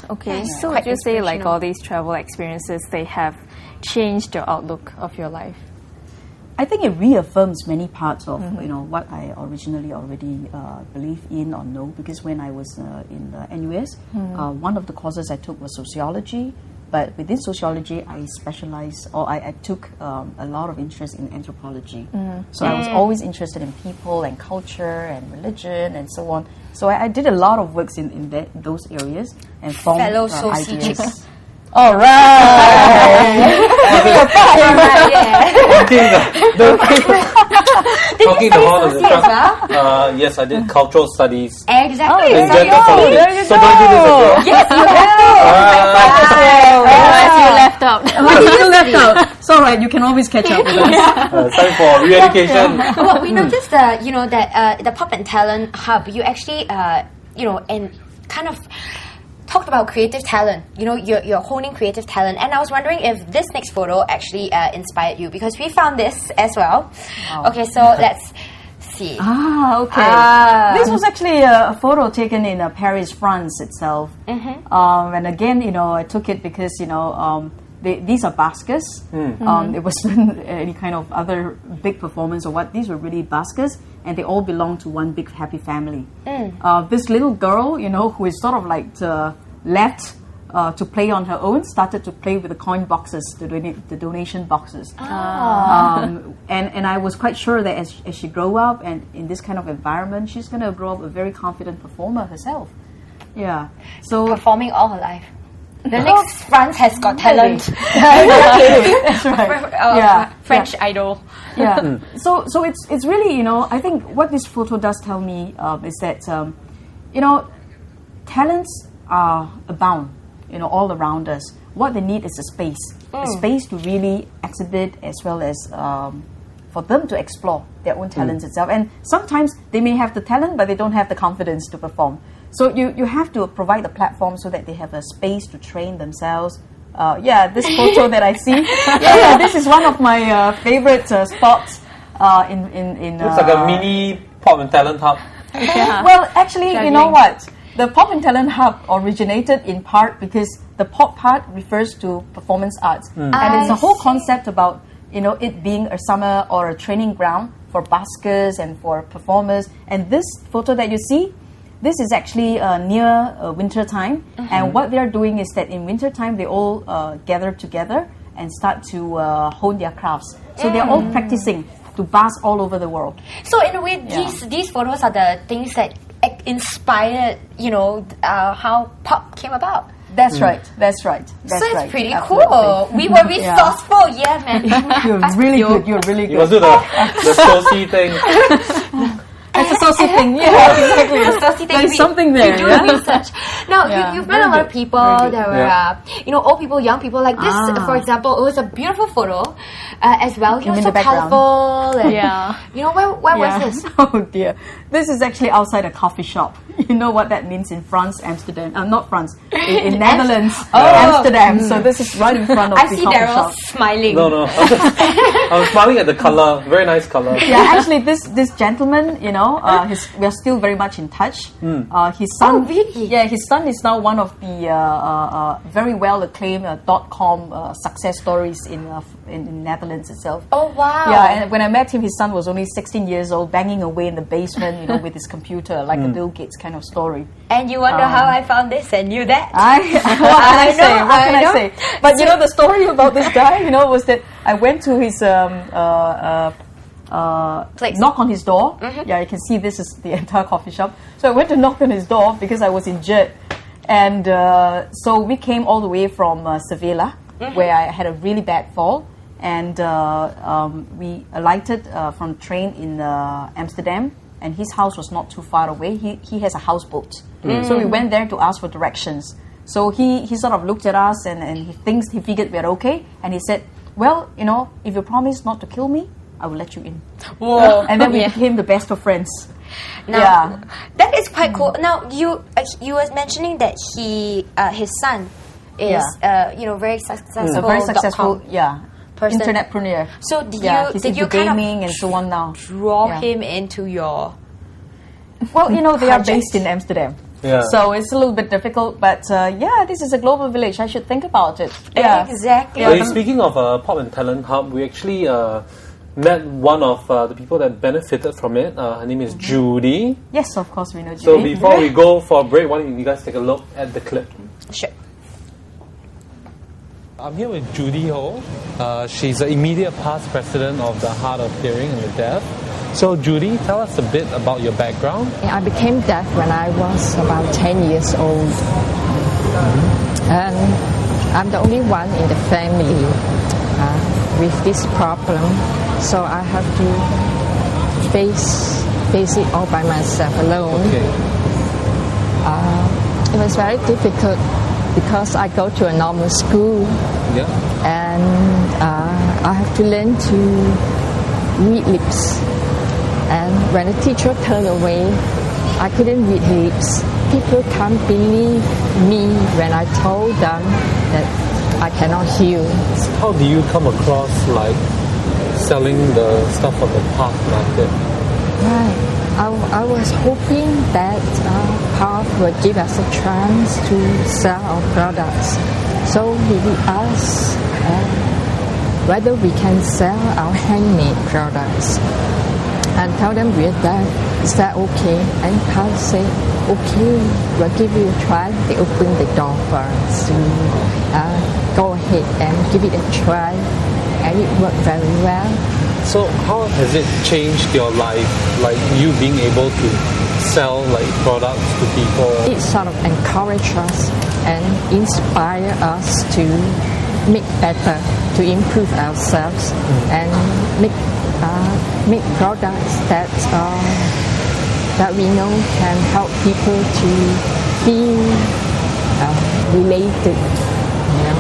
Okay, Yeah. so would you say like all these travel experiences, they have changed your outlook of your life? I think it reaffirms many parts of what I originally already believe in or know, because when I was in the NUS, one of the courses I took was sociology, but within sociology I specialized, or I took a lot of interest in anthropology. So I was always interested in people and culture and religion and so on. So I did a lot of works in those areas and formed ideas. All right. Talking about the yes, I did cultural studies. Exactly. And gender politics. So do I do this as well? Yes, you have You left out. You left out. It's all right. You can always catch up with us. Time for re-education. Well, we noticed that the Pop and Talent Hub, you actually and kind of talked about creative talent. You're honing creative talent, and I was wondering if this next photo actually inspired you, because we found this as well. Wow. Okay, so let's see. Okay. This was actually a photo taken in Paris, France itself. And again, I took it because these are buskers. It wasn't any kind of other big performance or what. These were really buskers, and they all belong to one big happy family. This little girl, who is sort of like left to play on her own, started to play with the coin boxes, the donation boxes. And I was quite sure that as she grew up and in this kind of environment, she's going to grow up a very confident performer herself. Yeah. So performing all her life. The next France has got talent. That's right. French idol. Yeah. So it's really, I think what this photo does tell me is that talents are abound, all around us. What they need is a space to really exhibit, as well as for them to explore their own talents itself. And sometimes they may have the talent, but they don't have the confidence to perform. So you have to provide the platform so that they have a space to train themselves. This photo that I see. This is one of my favorite spots in looks like a mini Pop and Talent Hub. Well, actually, you know what? The Pop and Talent Hub originated in part because the pop part refers to performance arts. And it's a whole concept about, it being a summer or a training ground for buskers and for performers. And this photo that you see, this is actually near winter time, and what they're doing is that in winter time they all gather together and start to hone their crafts. So they're all practicing to busk all over the world. So in a way, these photos are the things that inspired, how pop came about. That's right. That's right. So it's pretty cool. We were resourceful, man. You're really good. You're really good. You must do the saucy thing. It's a saucy thing, exactly. The saucy thing. There's something there. We do research. Now, you've met a lot of people. There were, old people, young people. Like this, for example, it was a beautiful photo as well. You know, so colorful. And, where was this? Oh dear, this is actually outside a coffee shop. You know what that means in France, Amsterdam? Not France, in Netherlands, Amsterdam. So this is right in front of the coffee shop. I see Daryl smiling. No. I was smiling at the color. Very nice color. Yeah, actually, this gentleman, we are still very much in touch. His son, really? Yeah, his son is now one of the very well acclaimed .com success stories in Netherlands itself. Oh wow! Yeah, and when I met him, his son was only 16 years old, banging away in the basement, with his computer, like a Bill Gates kind of story. And you wonder how I found this and knew that? What can I say? But the story about this guy, was that I went to his knock on his door. Yeah, you can see this is the entire coffee shop. So I went to knock on his door because I was injured. And so we came all the way from Sevilla, where I had a really bad fall. And we alighted from train in Amsterdam. And his house was not too far away. He has a houseboat. So we went there to ask for directions. So he sort of looked at us and he figured we're okay. And he said, well, if you promise not to kill me, I will let you in. Whoa. And then we became the best of friends. Now, that is quite cool. Now, you was mentioning that his son is very successful. A very successful person. Internetpreneur. So he's did you into gaming and so on now. Draw him into your they are based in Amsterdam. Yeah. So it's a little bit difficult, but yeah, this is a global village. I should think about it. Yeah. Exactly. Well, speaking of Pop and Talent Hub, we actually met one of the people that benefited from it. Her name is Judy. Yes, of course we know Judy. So before we go for a break, why don't you guys take a look at the clip? Sure. I'm here with Judy Ho. She's the immediate past president of the Hard of Hearing and the Deaf. So Judy, tell us a bit about your background. I became deaf when I was about 10 years old. And I'm the only one in the family with this problem. So I have to face it all by myself alone. Okay. It was very difficult because I go to a normal school. Yeah. And I have to learn to read lips. And when the teacher turned away, I couldn't read lips. People can't believe me when I told them that I cannot hear. How do you come across like selling the stuff on the park market? Right. I was hoping that Park would give us a chance to sell our products. So we would ask whether we can sell our handmade products. And tell them we're deaf. Is that okay? And Park said, okay, we'll give you a try. They opened the door for us to go ahead and give it a try. And it worked very well. So how has it changed your life, like you being able to sell like products to people? It sort of encouraged us and inspire us to make better, to improve ourselves, and make products that we know can help people to feel related, you know,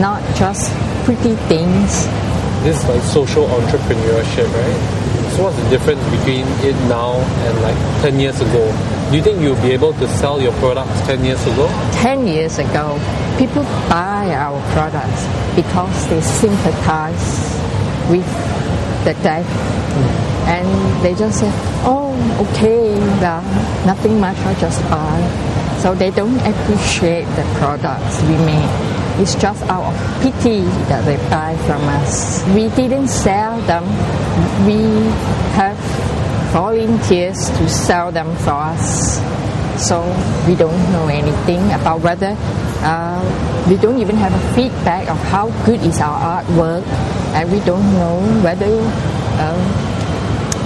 not just pretty things. This is like social entrepreneurship, right? So what's the difference between it now and like 10 years ago? Do you think you'll be able to sell your products 10 years ago? 10 years ago, people buy our products because they sympathize with the deaf. And they just say, oh, okay, well, nothing much, I'll just buy. So they don't appreciate the products we make. It's just out of pity that they buy from us. We didn't sell them. We have volunteers to sell them for us. So we don't know anything about whether, we don't even have a feedback of how good is our artwork. And we don't know whether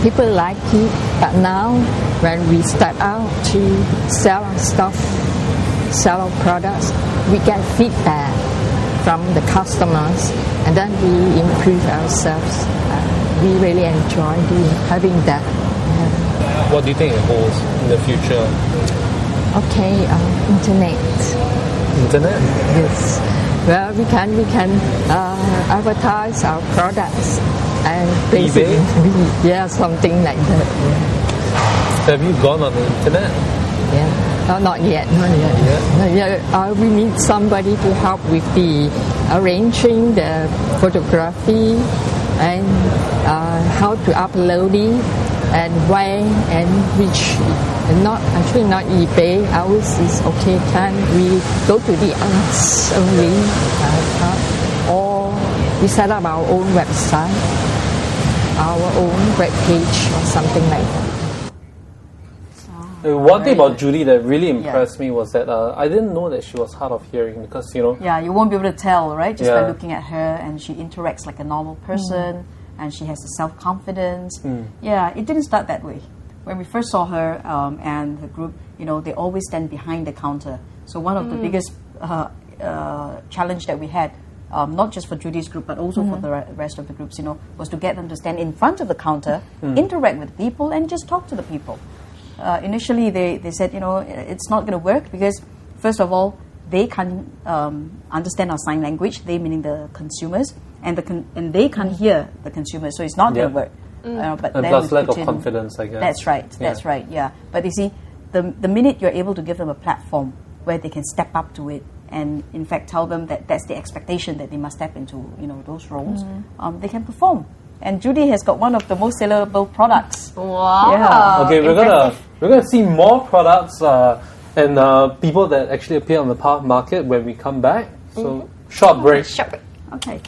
people like it. But now, when we step out to sell our stuff, sell our products, we get feedback from the customers, and then we improve ourselves. We really enjoy having that. What do you think it holds in the future? Okay, internet. Internet? Yes. Well, we can advertise our products and basically, yeah, something like that. Yeah. Have you gone on the internet? Yeah. Not yet. We need somebody to help with the arranging the photography and how to upload it and where and which. Not eBay. Ours is okay. Can we go to the arts only, or we set up our own website, our own web page, or something like that. One thing about Judy that really impressed me was that I didn't know that she was hard of hearing because, you know... Yeah, you won't be able to tell, right? Just by looking at her, and she interacts like a normal person, and she has the self-confidence. Yeah, it didn't start that way. When we first saw her and her group, you know, they always stand behind the counter. So one of the biggest challenge that we had, not just for Judy's group, but also for the rest of the groups, you know, was to get them to stand in front of the counter, interact with people, and just talk to the people. Initially, they said, you know, it's not going to work because, first of all, they can't understand our sign language, they meaning the consumers, and they can't hear the consumers, so it's not going to work. But and plus lack of confidence, I guess. That's right, yeah. But you see, the minute you're able to give them a platform where they can step up to it and in fact tell them that that's the expectation that they must step into, you know, those roles, they can perform. And Judy has got one of the most sellable products. Wow! Yeah. Okay, we're gonna see more products and people that actually appear on the market when we come back. So short break. Short break. Okay.